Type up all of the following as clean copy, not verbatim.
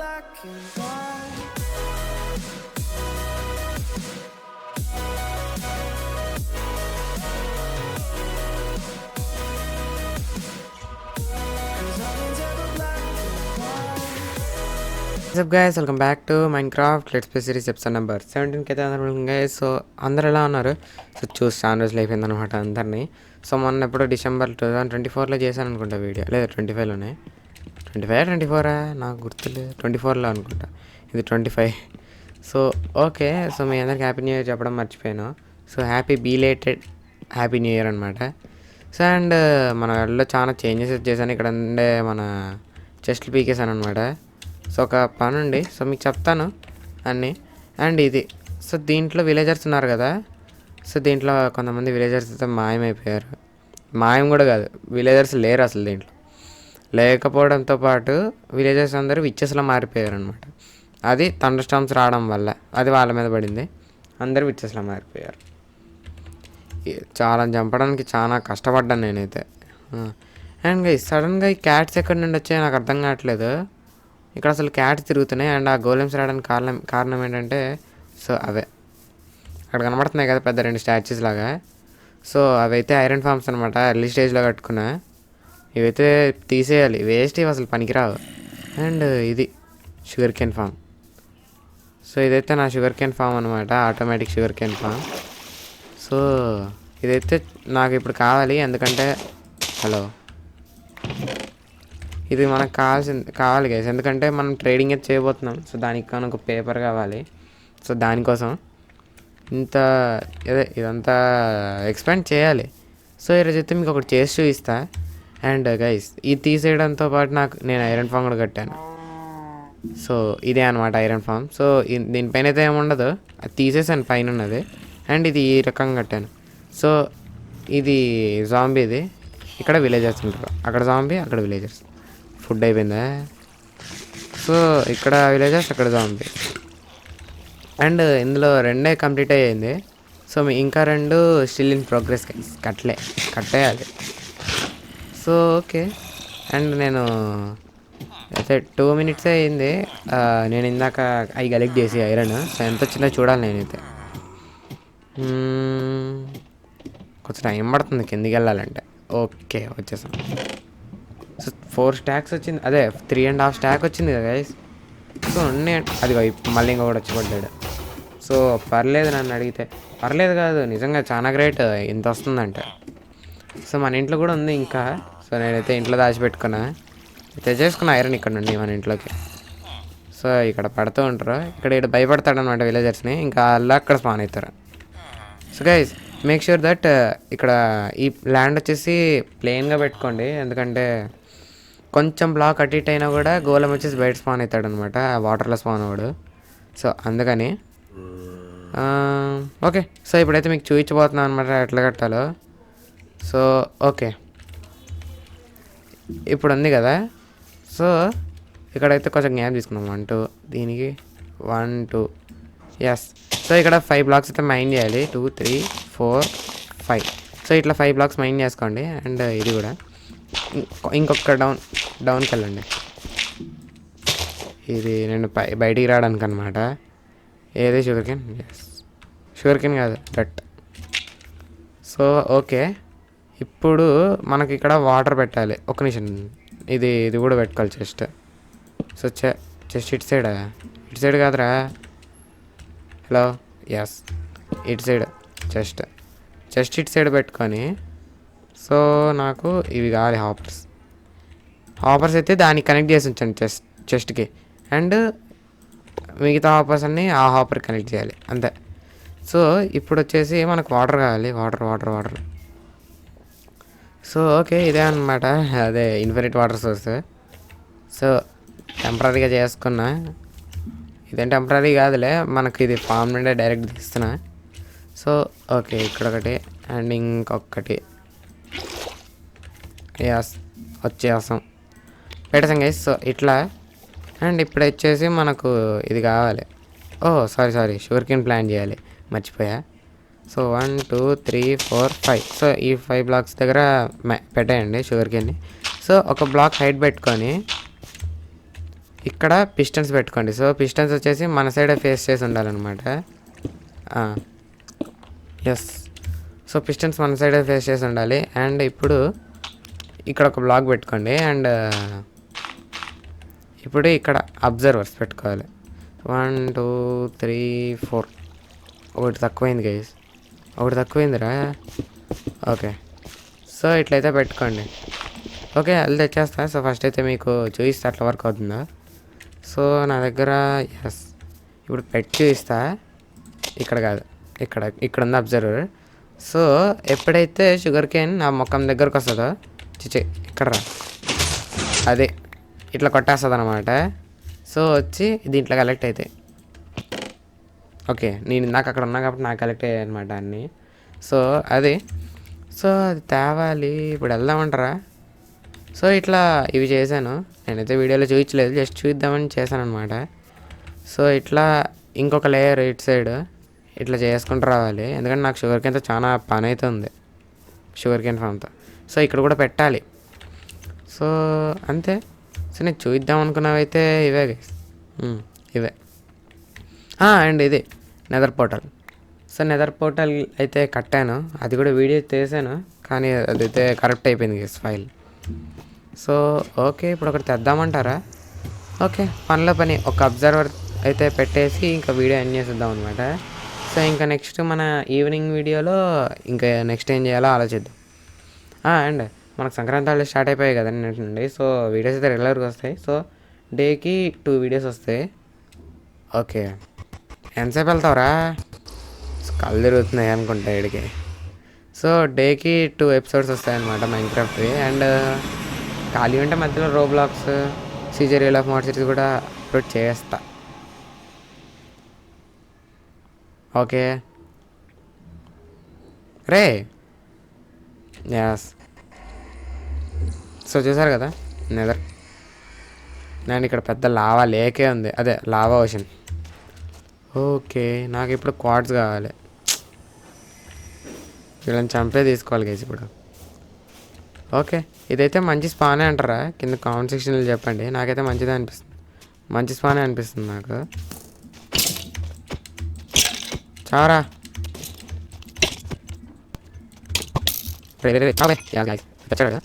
What's up guys, welcome back to Minecraft Let's Play series episode number 17 కి అయితే అందరూ guys. So అందరు ఎలా ఉన్నారు? సో చూసి చాలా రోజులు అయిపోయింది అనమాట అందరినీ. సో మొన్న ఎప్పుడో డిసెంబర్ 2024లో చేశాను అనుకుంటా వీడియో, లేదు 25లోనే, 24 నాకు గుర్తులేదు, 24లో అనుకుంటా, ఇది 25. సో ఓకే, సో మీ అందరికి హ్యాపీ న్యూ ఇయర్ చెప్పడం మర్చిపోయాను. So belated happy new year అనమాట. సో అండ్ మన వాళ్ళలో చాలా చేంజెస్ చేశాను. ఇక్కడ ఉండే మన చెస్ట్లు పీకేసాను అనమాట. సో ఒక పని ఉండి, సో మీకు చెప్తాను అన్నీ. అండ్ ఇది, సో దీంట్లో విలేజర్స్ ఉన్నారు కదా, సో దీంట్లో కొంతమంది విలేజర్స్ అయితే మాయమైపోయారు. మాయం కూడా కాదు, విలేజర్స్ లేరు అసలు దీంట్లో. లేకపోవడంతో పాటు విలేజర్స్ అందరూ విచ్చెస్లా మారిపోయారు అనమాట. అది థండర్ స్టార్మ్స్ రావడం వల్ల అది వాళ్ళ మీద పడింది, అందరూ విచ్చెస్లా మారిపోయారు. చాలా చంపడానికి చాలా కష్టపడ్డాను నేనైతే. అండ్ సడన్గా ఈ క్యాట్స్ ఎక్కడి నుండి వచ్చాయో నాకు అర్థం కావట్లేదు. ఇక్కడ అసలు క్యాట్స్ తిరుగుతున్నాయి. అండ్ ఆ గోలెమ్స్ రావడానికి కారణం ఏంటంటే, సో అవే అక్కడ కనబడుతున్నాయి కదా పెద్ద 2 స్టాచ్యూస్ లాగా. సో అవైతే ఐరన్ ఫార్మ్స్ అనమాట, ఎర్లీ స్టేజ్లో కట్టుకున్నా. ఇవైతే తీసేయాలి, వేస్ట్, ఇవి అసలు పనికిరావు. అండ్ ఇది షుగర్ కేన్ ఫామ్. సో ఇదైతే నా షుగర్ కేన్ ఫామ్ అనమాట, automatic sugar cane farm. So ఇదైతే నాకు ఇప్పుడు కావాలి, ఎందుకంటే హలో ఇది మనకు కావాలి గైస్, ఎందుకంటే మనం ట్రేడింగ్ అయితే చేయబోతున్నాం. సో దానికి కానీ ఒక పేపర్ కావాలి. సో దానికోసం ఇదంతా ఎక్స్పాండ్ చేయాలి. సో ఈరోజు అయితే మీకు ఒకటి చేసి చూపిస్తా. అండ్ గైస్ ఇది తీసేయడంతో పాటు నేను ఐరన్ ఫామ్ కూడా కట్టాను. సో ఇదే అనమాట ఐరన్ ఫామ్. సో దీనిపైన అయితే ఏముండదు, అది తీసేసాను పైన ఉన్నది. అండ్ ఇది ఈ రకంగా కట్టాను. సో ఇది జాంబీది, ఇక్కడ విలేజర్స్ ఉంటారు, అక్కడ జాంబీ, అక్కడ విలేజర్స్. ఫుడ్ అయిపోయిందా? సో ఇక్కడ విలేజర్స్, అక్కడ జాంబీ. అండ్ ఇందులో 2 కంప్లీట్ అయ్యింది. సో ఇంకా 2 స్టిల్ ఇన్ ప్రోగ్రెస్ కట్టేయాలి. So okay. అండ్ నేను అయితే 2 minutes అయ్యింది. నేను ఇందాక అవి కలెక్ట్ చేసి ఐరన్. సో ఎంత వచ్చిందో చూడాలి నేనైతే. కొంచెం టైం పడుతుంది కిందికి వెళ్ళాలంటే. ఓకే వచ్చేసాం. సో 4 stacks వచ్చింది, అదే 3.5 stack వచ్చింది కదా గైస్. సో అది మళ్ళీ ఇంకా కూడా వచ్చి పడ్డాడు. సో పర్లేదు, నన్ను అడిగితే పర్లేదు కాదు, నిజంగా చాలా గ్రేట్ ఇంత వస్తుందంటే. సో మన ఇంట్లో కూడా ఉంది ఇంకా. సో నేనైతే ఇంట్లో దాచిపెట్టుకున్నా, తెచ్చేసుకున్న ఐరన్ ఇక్కడ నుండి మన ఇంట్లోకి. సో ఇక్కడ పడుతూ ఉంటారు, ఇక్కడ భయపడతాడు అనమాట విలేజర్స్ని, ఇంకా అలా అక్కడ స్పాన్ అవుతారు. So guys make sure that ఇక్కడ ఈ ల్యాండ్ వచ్చేసి ప్లెయిన్గా పెట్టుకోండి, ఎందుకంటే కొంచెం బ్లాక్ అటు ఇటు అయినా కూడా గోళం వచ్చేసి బయట స్పాన్ అవుతాడు అనమాట, వాటర్లో స్పాన్ అవ్వడు. సో అందుకని ఓకే. సో ఇప్పుడైతే మీకు చూపించబోతున్నాను అనమాట ఎట్లా కట్టాలో. సో ఓకే, ఇప్పుడు ఉంది కదా. సో ఇక్కడైతే కొంచెం గ్యాప్ తీసుకున్నాం, 1 2, దీనికి 1 2, ఎస్. సో ఇక్కడ 5 blocks అయితే మైన్ చేయాలి, 2 3 4 5. సో ఇట్లా 5 blocks మైన్ చేసుకోండి. అండ్ ఇది కూడా ఇంకొక డౌన్కి వెళ్ళండి. ఇది నేను బయటికి రావడానికి అనమాట. ఏది sugar cane? Yes, sugar cane కాదు, దట్. సో ఓకే, ఇప్పుడు మనకి ఇక్కడ వాటర్ పెట్టాలి. ఒక నిమిషం, ఇది కూడా పెట్టుకోవాలి చెస్ట్. సో చెస్ట్ ఇటు సైడ్ కాదురా, హలో, ఎస్ ఇటు సైడ్ చెస్ట్ ఇటు సైడ్ పెట్టుకొని. సో నాకు ఇవి కావాలి హాపర్స్ అయితే దానికి కనెక్ట్ చేసి ఉంచండి చెస్ట్కి. అండ్ మిగతా హాపర్స్ అన్నీ ఆ హాపర్ కనెక్ట్ చేయాలి, అంతే. సో ఇప్పుడు వచ్చేసి మనకు వాటర్ కావాలి, వాటర్. సో ఓకే, ఇదే అనమాట, అదే ఇన్ఫినిట్ వాటర్ సోర్స్. సో టెంపరీగా చేసుకున్నా, ఇదేం టెంపరీ కాదులే, మనకి ఇది ఫామ్ నుండే డైరెక్ట్ తీస్తున్నా. సో ఓకే, ఇక్కడ ఒకటి అండ్ ఇంకొకటి, ఎస్ వచ్చేసాం, పెట్టేసాం గైస్. సో ఇట్లా. అండ్ ఇప్పుడు వచ్చేసి మనకు ఇది కావాలి. సారీ, షుగర్ కేన్ ప్లాన్ చేయాలి, మర్చిపోయా. సో 1 2 3 4 5. సో ఈ 5 blocks దగ్గర పెట్టేయండి షుగర్ కేన్ని. సో ఒక బ్లాక్ హైట్ పెట్టుకొని, ఇక్కడ పిస్టన్స్ పెట్టుకోండి. సో పిస్టన్స్ వచ్చేసి మన సైడే ఫేస్ చేసి ఉండాలన్నమాట. ఎస్. సో పిస్టన్స్ మన సైడే ఫేస్ చేసి ఉండాలి. అండ్ ఇప్పుడు ఇక్కడ ఒక బ్లాక్ పెట్టుకోండి. అండ్ ఇప్పుడు ఇక్కడ అబ్జర్వర్స్ పెట్టుకోవాలి. 1 2 3 4. ఒకటి తక్కువైంది గైస్, ఒకటి తక్కువైందిరా. ఓకే, సో ఇట్లయితే పెట్టుకోండి. ఓకే, అది తెచ్చేస్తా. సో ఫస్ట్ అయితే మీకు చూపిస్తా అట్లా వర్క్ అవుతుందా. సో నా దగ్గర ఎస్, ఇప్పుడు పెట్టి చూపిస్తా. ఇక్కడ కాదు, ఇక్కడ ఉంది అబ్జర్వర్. సో ఎప్పుడైతే షుగర్ కేన్ నా ముఖం దగ్గరకు వస్తుందో, ఇక్కడ రా, అదే ఇట్లా కొట్టేస్తుంది అనమాట. సో వచ్చి దీంట్లో కలెక్ట్ అవుతాయి. ఓకే, నేను ఇందాక అక్కడ ఉన్నా కాబట్టి నాకు కలెక్ట్ అయ్యాయి అనమాట అన్నీ. సో అది తేవాలి. ఇప్పుడు వెళ్దామంటారా? సో ఇట్లా ఇవి చేశాను. నేనైతే వీడియోలో చూపించలేదు, జస్ట్ చూద్దామని చేశాను అనమాట. సో ఇట్లా ఇంకొక లేయర్ ఇటు సైడ్ ఇట్లా చేసుకుంటూ రావాలి. ఎందుకంటే నాకు షుగర్ కేన్తో చాలా పని అయితే ఉంది, షుగర్ కేన్ ఫామ్తో. సో ఇక్కడ కూడా పెట్టాలి. సో అంతే. సో నేను చూద్దాం అనుకున్నవైతే ఇవే గైస్, ఇవే. అండ్ ఇది Nether portal. So Nether portal అయితే కట్టాను, అది కూడా వీడియో తీసాను, కానీ అదైతే కరెక్ట్ అయిపోయింది గైస్ ఫైల్. సో ఓకే, ఇప్పుడు ఒకటి తెద్దామంటారా? ఓకే, పనిలో పని ఒక అబ్జర్వర్ అయితే పెట్టేసి ఇంకా వీడియో ఎండ్ చేసేద్దాం అనమాట. సో ఇంకా నెక్స్ట్ మన ఈవినింగ్ వీడియోలో ఇంకా నెక్స్ట్ ఏం చేయాలో ఆలోచిద్దాం. అండ్ మనకు సంక్రాంతి హాలిడేస్ స్టార్ట్ అయిపోయాయి కదా నిన్నటి నుండి. సో వీడియోస్ అయితే రెగ్యులర్గా వస్తాయి. సో డేకి 2 వీడియోస్ వస్తాయి. ఓకే, ఎంతసేపు వెళ్తావురా? కళ్ళు తిరుగుతున్నాయి అనుకుంటా ఇక్కడికి. సో డేకి 2 ఎపిసోడ్స్ వస్తాయన్నమాట మైన్క్రాఫ్ట్వి. అండ్ ఖాళీ ఉంటే మధ్యలో Roblox, Caesar real of mod series కూడా అప్లోడ్ చేస్తా. ఓకే రే, ఎస్. సో చూసారు కదా నెదర్. నేను ఇక్కడ పెద్ద లావా లేకే ఉంది, అదే లావా ఓషన్. ఓకే, నాకు ఇప్పుడు క్వార్ట్స్ కావాలి. వీళ్ళని చంపే తీసుకోవాలి గైస్ ఇప్పుడు. ఓకే, ఇదైతే మంచి స్పానే అంటారా? కింద కామెంట్ సెక్షన్లో చెప్పండి. నాకైతే మంచిదే అనిపిస్తుంది, మంచి స్పానే అనిపిస్తుంది నాకు. చారా కదా.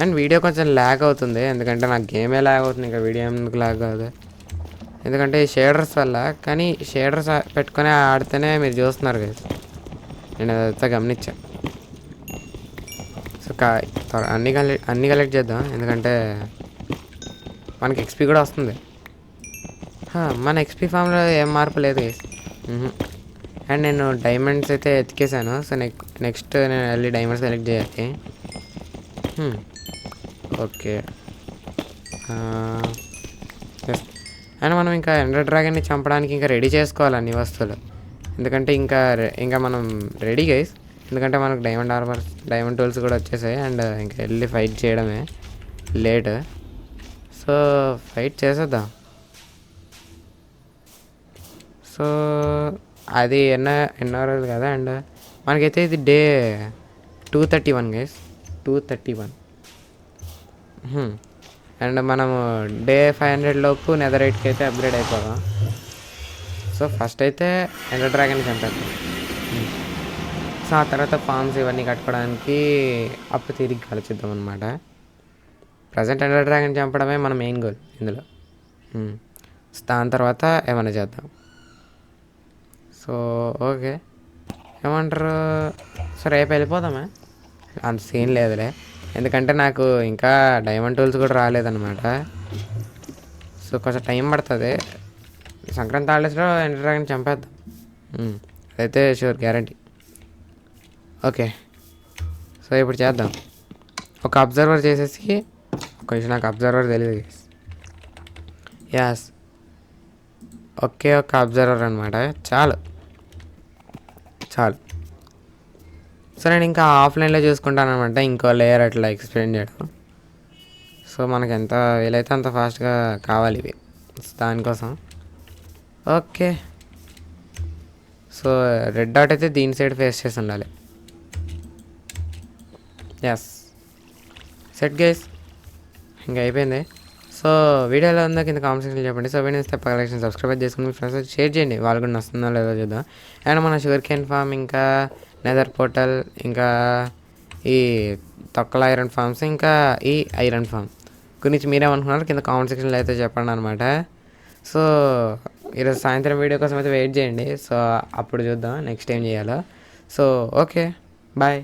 అండ్ వీడియో కొంచెం ల్యాగ్ అవుతుంది, ఎందుకంటే నాకు గేమే ల్యాగ్ అవుతుంది, ఇంకా వీడియో ఎందుకు ల్యాగ్ అవుతుంది, ఎందుకంటే ఈ షేడర్స్ వల్ల. కానీ షేడర్స్ పెట్టుకొని ఆడితేనే మీరు చూస్తున్నారు కదా, నేను అదంతా గమనించాను. సో అన్నీ కలెక్ట్ చేద్దాం, ఎందుకంటే మనకి ఎక్స్పీ కూడా వస్తుంది. మన ఎక్స్పీ ఫామ్లో ఏం మార్పు లేదు గైస్. అండ్ నేను డైమండ్స్ అయితే ఎతికేసాను. సో నెక్స్ట్ నేను వెళ్ళి డైమండ్స్ సెలెక్ట్ చేయాలి. Okay, yes. అండ్ మనం ఇంకా ఎండర్ డ్రాగన్ని చంపడానికి ఇంకా రెడీ చేసుకోవాలి అన్ని వస్తువులు, ఎందుకంటే ఇంకా మనం రెడీ గైస్. ఎందుకంటే మనకు డైమండ్ ఆర్మర్, డైమండ్ టూల్స్ కూడా వచ్చేసాయి. అండ్ ఇంకా వెళ్ళి ఫైట్ చేయడమే లేట్. సో ఫైట్ చేసేద్దాం. సో అది ఎన్నో రోజులు కదా. అండ్ మనకైతే ఇది డే 231 గైస్, 231. అండ్ మనము డే 500 లోపు నెదరైట్కి అయితే అప్గ్రేడ్ అయిపోదాం. సో ఫస్ట్ అయితే ఎండర్ డ్రాగన్ చంపేద్దాం. సో ఆ తర్వాత ఫార్మ్స్ ఇవన్నీ కట్టుకోవడానికి అప్పు తిరిగి ఆలోచిద్దాం అనమాట. ప్రజెంట్ ఎండర్ డ్రాగన్ చంపడమే మన మెయిన్ గోల్ ఇందులో. దాని తర్వాత ఏమైనా చేద్దాం. సో ఓకే, ఏమంటారు? సో రేపు వెళ్ళిపోదామా? అంత సీన్ లేదులే, ఎందుకంటే నాకు ఇంకా డైమండ్ టూల్స్ కూడా రాలేదన్నమాట. సో కొంచెం టైం పడుతుంది. సంక్రాంతి హాలిడేస్లో ఎండర్ డ్రాగన్ చంపేద్దాం, అదైతే షూర్ గ్యారంటీ. ఓకే, సో ఇప్పుడు చేద్దాం. ఒక అబ్జర్వర్ చేసేసి, కొంచెం నాకు అబ్జర్వర్ తెలియదు. యాస్, ఒకే ఒక అబ్జర్వర్ అనమాట, చాలు. సో నేను ఇంకా ఆఫ్లైన్లో చూసుకుంటాను అనమాట, ఇంకో లేయర్ అట్లా ఎక్స్ప్లెయిన్ చేయడం. సో మనకు ఎంత వీలైతే అంత ఫాస్ట్గా కావాలి ఇవి, దానికోసం. ఓకే, సో రెడ్ డాట్ అయితే దీని సైడ్ ఫేస్ చేసి ఉండాలి. ఎస్, సెట్ గైస్, ఇంకా అయిపోయింది. సో వీడియో ఎలా ఉందో కింద కామెంట్ సెక్షన్లో చెప్పండి. సో వీడియో ఇస్తే కలెక్షన్ సబ్స్క్రైబ్ చేసుకుని మీ ఫ్రెండ్స్ షేర్ చేయండి, వాళ్ళు కూడా నస్తుందో లేదో చూద్దాం. అండ్ మన షుగర్ కేన్ ఫామ్, ఇంకా నెదర్ పోర్టల్, ఇంకా ఈ తొక్కల ఐరన్ ఫామ్స్, ఇంకా ఈ ఐరన్ ఫామ్ గురించి మీరేమనుకున్నారు కింద కామెంట్ సెక్షన్లో అయితే చెప్పండి అనమాట. సో ఈరోజు సాయంత్రం వీడియో కోసం అయితే వెయిట్ చేయండి. సో అప్పుడు చూద్దాం నెక్స్ట్ ఏం చేయాలో. So okay, bye.